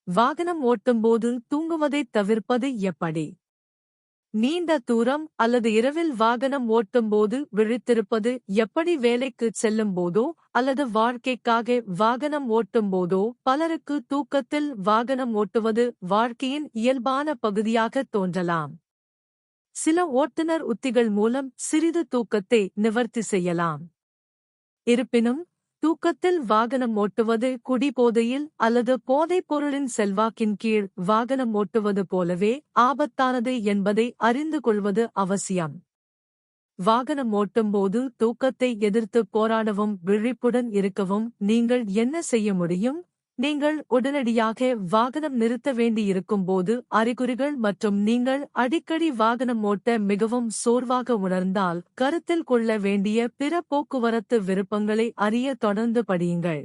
வாகனம் ஓட்டும்போது தூங்குவதைத் தவிர்ப்பது எப்படி? நீண்ட தூரம் அல்லது இரவில் வாகனம் ஓட்டும்போது விழித்திருப்பது எப்படி? வேலைக்குச் செல்லும்போதோ அல்லது வாழ்க்கைக்காக வாகனம் ஓட்டும்போதோ பலருக்கு தூக்கத்தில் வாகனம் ஓட்டுவது வாழ்க்கையின் இயல்பான பகுதியாக தோன்றலாம். சில ஓட்டுநர் உத்திகள் மூலம் சிறிது தூக்கத்தை நிவர்த்தி செய்யலாம். இருப்பினும், தூக்கத்தில் வாகனம் ஓட்டுவது குடிபோதையில் அல்லது போதைப் பொருளின் செல்வாக்கின் கீழ் வாகனம் ஓட்டுவது போலவே ஆபத்தானது என்பதை அறிந்து கொள்வது அவசியம். வாகனம் ஓட்டும்போது தூக்கத்தை எதிர்த்து போராடவும் விழிப்புடன் இருக்கவும் நீங்கள் என்ன செய்ய முடியும்? நீங்கள் உடனடியாக வாகனம் நிறுத்த வேண்டியிருக்கும்போது அறிகுறிகள் மற்றும் நீங்கள் அடிக்கடி வாகனம் ஓட்ட மிகவும் சோர்வாக உணர்ந்தால் கருத்தில் கொள்ள வேண்டிய பிற போக்குவரத்து விருப்பங்களை அறிய தொடர்ந்து படியுங்கள்.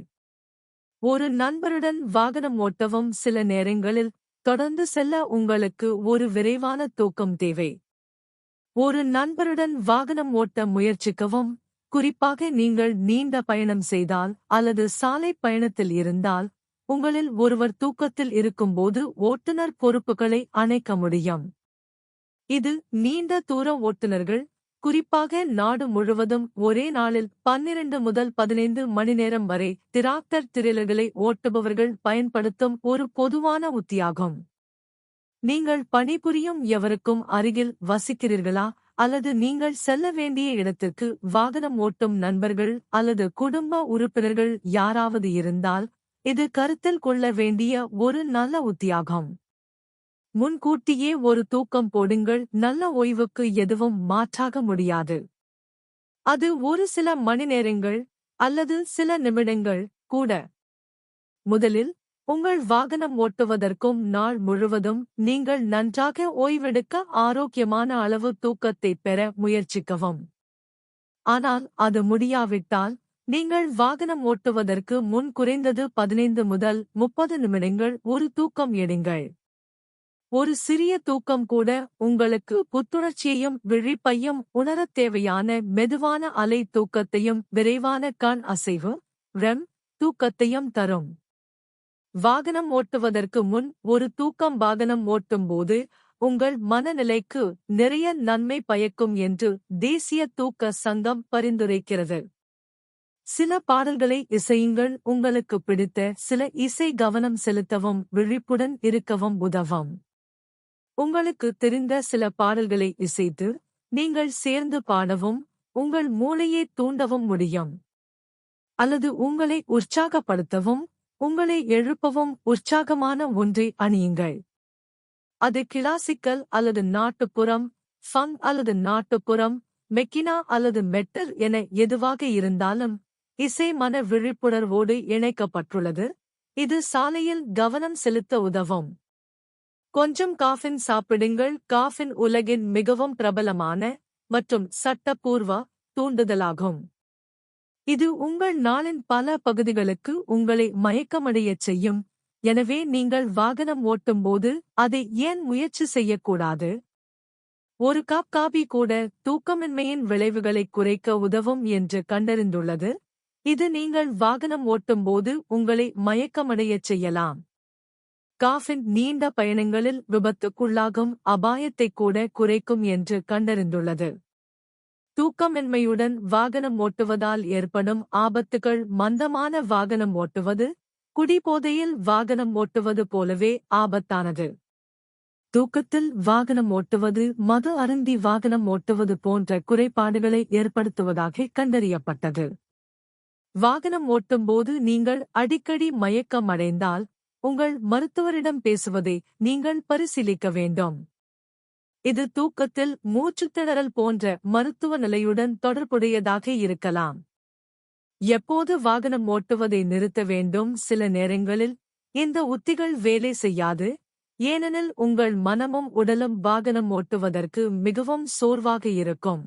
ஒரு நண்பருடன் வாகனம் ஓட்டவும் சில நேரங்களில் தொடர்ந்து செல்ல உங்களுக்கு ஒரு விரைவான தூக்கம் தேவை. ஒரு நண்பருடன் வாகனம் ஓட்ட முயற்சிக்கவும், குறிப்பாக நீங்கள் நீண்ட பயணம் செய்தால் அல்லது சாலை பயணத்தில் இருந்தால், உங்களில் ஒருவர் தூக்கத்தில் இருக்கும்போது ஓட்டுநர் பொறுப்புகளை அணைக்க முடியும். இது நீண்ட தூர ஓட்டுநர்கள், குறிப்பாக நாடு முழுவதும் ஒரே நாளில் 12 முதல் 15 மணி நேரம் வரை டிராக்டர் திரேலர்களை ஓட்டுபவர்கள் பயன்படுத்தும் ஒரு பொதுவான உத்தியாகும். நீங்கள் பணிபுரியும் எவருக்கும் அருகில் வசிக்கிறீர்களா அல்லது நீங்கள் செல்ல வேண்டிய இடத்திற்கு வாகனம் ஓட்டும் நண்பர்கள் அல்லது குடும்ப உறுப்பினர்கள் யாராவது இருந்தால், இது கருத்தில் கொள்ள வேண்டிய ஒரு நல்ல உத்தியாகும். முன்கூட்டியே ஒரு தூக்கம் போடுங்கள். நல்ல ஓய்வுக்கு எதுவும் மாற்றாக முடியாது. அது ஒரு சில மணி நேரங்கள் அல்லது சில நிமிடங்கள் கூட. முதலில், உங்கள் வாகனம் ஓட்டுவதற்கும் நாள் முழுவதும் நீங்கள் நன்றாக ஓய்வெடுக்க ஆரோக்கியமான அளவு தூக்கத்தைப் பெற முயற்சிக்கவும். ஆனால் அது முடியாவிட்டால், நீங்கள் வாகனம் ஓட்டுவதற்கு முன் குறைந்தது 15 முதல் 30 நிமிடங்கள் ஒரு தூக்கம் எடுங்கள். ஒரு சிறிய தூக்கம் கூட உங்களுக்கு புத்துணர்ச்சியையும் விழிப்பையும் உணரத் தேவையான மெதுவான அலை தூக்கத்தையும் விரைவான கண் அசைவு REM தூக்கத்தையும் தரும். வாகனம் ஓட்டுவதற்கு முன் ஒரு தூக்கம் வாகனம் ஓட்டும்போது உங்கள் மனநிலைக்கு நிறைய நன்மை பயக்கும் என்று தேசிய தூக்க சங்கம் பரிந்துரைக்கிறது. சில பாடல்களை இசையுங்கள். உங்களுக்கு பிடித்த சில இசை கவனம் செலுத்தவும் விழிப்புடன் இருக்கவும் உதவும். உங்களுக்கு தெரிந்த சில பாடல்களை இசைத்து நீங்கள் சேர்ந்து பாடவும் உங்கள் மூளையை தூண்டவும் முடியும். அல்லது உங்களை உற்சாகப்படுத்தவும் உங்களை எழுப்பவும் உற்சாகமான ஒன்றை அணியுங்கள். அது கிளாசிக்கல் அல்லது நாட்டுப்புறம், ஃபங்க் அல்லது நாட்டுப்புறம், மெக்கினா அல்லது மெட்டல் என எதுவாக இருந்தாலும், இசை மன விழிப்புணர்வோடு இணைக்கப்பட்டுள்ளது. இது சாலையில் கவனம் செலுத்த உதவும். கொஞ்சம் காஃபின் சாப்பிடுங்கள். காஃபின் உலகின் மிகவும் பிரபலமான மற்றும் சட்டப்பூர்வ தூண்டுதலாகும். இது உங்கள் நாளின் பல பகுதிகளுக்கு உங்களை மயக்கமடையச் செய்யும். எனவே நீங்கள் வாகனம் ஓட்டும்போது அதை ஏன் முயற்சி செய்யக்கூடாது? ஒரு கப் காபி கூட தூக்கமின்மையின் விளைவுகளை குறைக்க உதவும் என்று கண்டறிந்துள்ளது. இது நீங்கள் வாகனம் ஓட்டும்போது உங்களை மயக்கமடையச் செய்யலாம். காஃபின் நீண்ட பயணங்களில் விபத்துக்குள்ளாகும் அபாயத்தை கூட குறைக்கும் என்று கண்டறிந்துள்ளது. தூக்கமின்மையுடன் வாகனம் ஓட்டுவதால் ஏற்படும் ஆபத்துகள். மந்தமான வாகனம் ஓட்டுவது குடிபோதையில் வாகனம் ஓட்டுவது போலவே ஆபத்தானது. தூக்கத்தில் வாகனம் ஓட்டுவது மது அருந்தி வாகனம் ஓட்டுவது போன்ற குறைபாடுகளை ஏற்படுத்துவதாக கண்டறியப்பட்டது. வாகனம் ஓட்டும்போது நீங்கள் அடிக்கடி மயக்கம் அடைந்தால் உங்கள் மருத்துவரிடம் பேசுவதை நீங்கள் பரிசீலிக்க வேண்டும். இது தூக்கத்தில் மூச்சுத்திணறல் போன்ற மருத்துவ நிலையுடன் தொடர்புடையதாக இருக்கலாம். எப்போது வாகனம் ஓட்டுவதை நிறுத்த வேண்டும்? சில நேரங்களில் இந்த உத்திகள் வேலை செய்யாது, ஏனெனில் உங்கள் மனமும் உடலும் வாகனம் ஓட்டுவதற்கு மிகவும் சோர்வாக இருக்கும்.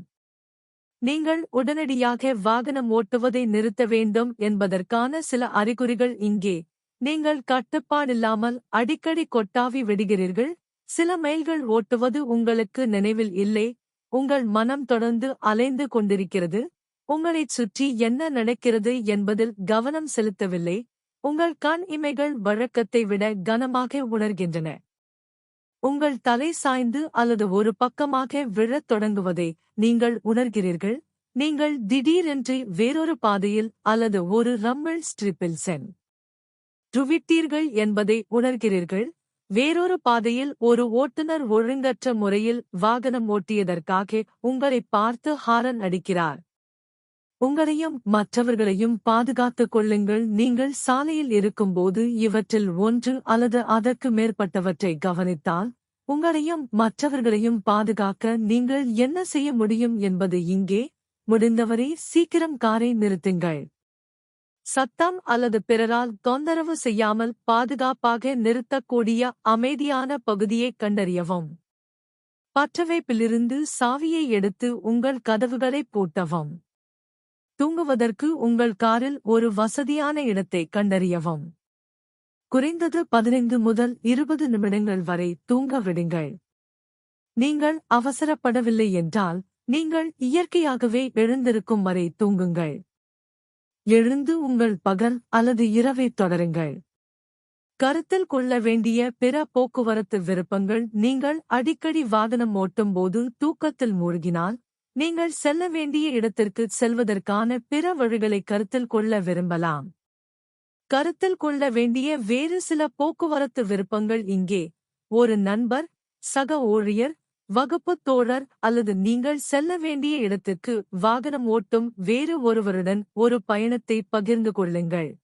நீங்கள் உடனடியாக வாகனம் ஓட்டுவதை நிறுத்த வேண்டும் என்பதற்கான சில அறிகுறிகள் இங்கே. நீங்கள் கட்டுப்பாடில்லாமல் அடிக்கடி கொட்டாவி விடுகிறீர்கள். சில மைல்கள் ஓட்டுவது உங்களுக்கு நினைவில் இல்லை. உங்கள் மனம் தொடர்ந்து அலைந்து கொண்டிருக்கிறது. உங்களைச் சுற்றி என்ன நடக்கிறது என்பதில் கவனம் செலுத்தவில்லை. உங்கள் கண் இமைகள் வழக்கத்தை விட கனமாக உணர்கின்றன. உங்கள் தலை சாய்ந்து அல்லது ஒரு பக்கமாக விழத் தொடங்குவதை நீங்கள் உணர்கிறீர்கள். நீங்கள் திடீரென்று வேறொரு பாதையில் அல்லது ஒரு ரம்மிள் ஸ்ட்ரிப்பில் சென்றுவிட்டீர்கள் என்பதை உணர்கிறீர்கள். வேறொரு பாதையில் ஒரு ஓட்டுநர் ஒழுங்கற்ற முறையில் வாகனம் ஓட்டியதற்காக உங்களைப் பார்த்து ஹாரன் அடிக்கிறார். உங்களையும் மற்றவர்களையும் பாதுகாத்துக் கொள்ளுங்கள். நீங்கள் சாலையில் இருக்கும்போது இவற்றில் ஒன்று அல்லது அதற்கு மேற்பட்டவற்றை கவனித்தால், உங்களையும் மற்றவர்களையும் பாதுகாக்க நீங்கள் என்ன செய்ய முடியும் என்பது இங்கே. முடிந்தவரை சீக்கிரம் காரை நிறுத்துங்கள். சத்தம் அல்லது பிறரால் தொந்தரவு செய்யாமல் பாதுகாப்பாக நிறுத்தக்கூடிய அமைதியான பகுதியைக் கண்டறியவும். பற்றவைப்பிலிருந்து சாவியை எடுத்து உங்கள் கதவுகளைப் பூட்டவும். தூங்குவதற்கு உங்கள் காரில் ஒரு வசதியான இடத்தை கண்டறியவும். குறைந்தது 15 முதல் 20 நிமிடங்கள் வரை தூங்க விடுங்கள். நீங்கள் அவசரப்படவில்லை என்றால், நீங்கள் இயற்கையாகவே எழுந்திருக்கும் வரை தூங்குங்கள். எழுந்து உங்கள் பகல் அல்லது இரவை தொடருங்கள். கருத்தில் கொள்ள வேண்டிய பிற போக்குவரத்து விருப்பங்கள். நீங்கள் அடிக்கடி வாகனம் ஓட்டும்போது தூக்கத்தில் மூழ்கினால், நீங்கள் செல்ல வேண்டிய இடத்திற்கு செல்வதற்கான பிற வழிகளை கருத்தில் கொள்ள விரும்பலாம். கருத்தில் கொள்ள வேண்டிய வேறு சில போக்குவரத்து விருப்பங்கள் இங்கே. ஒரு நண்பர், சக ஊழியர், வகுப்புத் தோழர் அல்லது நீங்கள் செல்ல வேண்டிய இடத்திற்கு வாகனம் ஓட்டும் வேறு ஒருவருடன் ஒரு பயணத்தை பகிர்ந்து கொள்ளுங்கள்.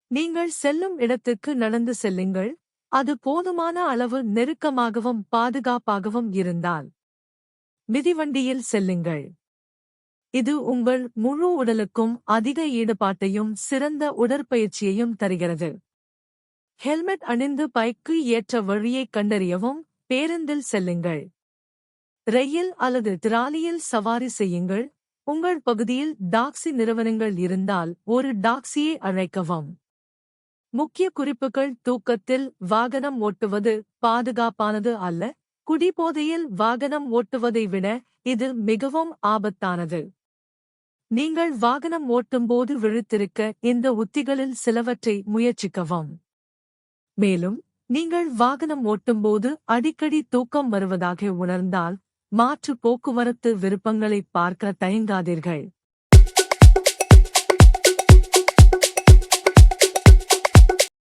நீங்கள் செல்லும் இடத்துக்கு நடந்து செல்லுங்கள். அது போதுமான அளவு நெருக்கமாகவும் பாதுகாப்பாகவும் இருந்தால். மிதிவண்டியில் செல்லுங்கள். இது உங்கள் முழு உடலுக்கும் அதிக ஈடுபாட்டையும் சிறந்த உடற்பயிற்சியையும் தருகிறது. ஹெல்மெட் அணிந்து பைக்கு ஏற்ற வழியைக் கண்டறியவும். பேருந்தில் செல்லுங்கள். ரயில் அல்லது டிராலியில் சவாரி செய்யுங்கள். உங்கள் பகுதியில் டாக்ஸி நிறுவனங்கள் இருந்தால் ஒரு டாக்ஸியை அழைக்கவும். முக்கிய குறிப்புகள். தூக்கத்தில் வாகனம் ஓட்டுவது பாதுகாப்பானது அல்ல. குடிபோதையில் வாகனம் ஓட்டுவதை விட இது மிகவும் ஆபத்தானது. நீங்கள் வாகனம் ஓட்டும்போது விழித்திருக்க இந்த உத்திகளில் சிலவற்றை முயற்சிக்கவும். மேலும், நீங்கள் வாகனம் ஓட்டும்போது அடிக்கடி தூக்கம் வருவதாக உணர்ந்தால், மாற்று போக்குவரத்து விருப்பங்களைப் பார்க்க தயங்காதீர்கள்.